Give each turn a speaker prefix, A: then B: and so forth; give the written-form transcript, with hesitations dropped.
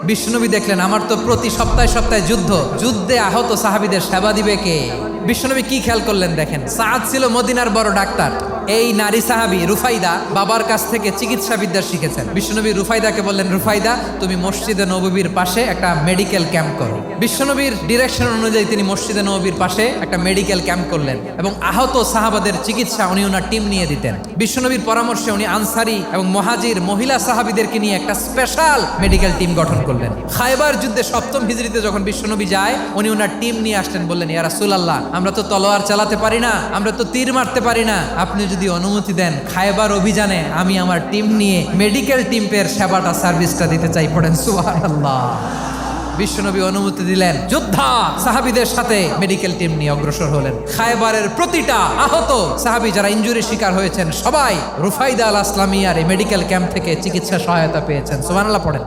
A: বিশ্বনবী দেখলেন আমার তো প্রতি সপ্তাহে সপ্তাহে যুদ্ধে আহত সাহাবীদের সেবা দিবে কে? বিশ্বনবী কি খেয়াল করলেন দেখেন, সাআদ ছিল মদিনার বড় ডাক্তার। এই নারী সাহাবী রুফাইদা বাবার কাছ থেকে চিকিৎসা বিদ্যা শিখেছেন। বিশ্বনবী রুফাইদাকে বললেন, রুফাইদা তুমি মসজিদে নববীর পাশে একটা মেডিকেল ক্যাম্প করো। বিশ্বনবীর ডিরেকশন অনুযায়ী তিনি মসজিদে নববীর পাশে একটা মেডিকেল ক্যাম্প করলেন এবং আহত সাহাবাদের চিকিৎসা উনি ওনার টিম নিয়ে দিতেন। বিশ্বনবীর পরামর্শে উনি আনসারি এবং মুহাজির মহিলা সাহাবীদেরকে নিয়ে একটা স্পেশাল মেডিকেল টিম গঠন করলেন। খায়বার যুদ্ধে 7ম হিজরিতে যখন বিশ্বনবী যায়, উনি ওনার টিম নিয়ে আসলেন, বললেন, ইয়া রাসূলুল্লাহ আমরা তো তলোয়ার চালাতে পারি না, আমরা তো তীর মারতে পারি না, আপনি যদি অনুমতি দেন খায়বার অভিযানে আমি আমার টিম নিয়ে মেডিকেল টিমের সেবাটা সার্ভিসটা দিতে চাই। পড়েন সুবহানাল্লাহ। বিশ্বনবী অনুমতি দিলেন, যোদ্ধা সাহাবীদের সাথে মেডিকেল টিম নিয়ে অগ্রসর হলেন। খায়বারের প্রতিটা আহত সাহাবী যারা ইনজুরি শিকার হয়েছেন সবাই রুফাইদা আল আসলামিয়ার এই মেডিকেল ক্যাম্প থেকে চিকিৎসা সহায়তা পেয়েছেন। সুবহানাল্লাহ পড়েন।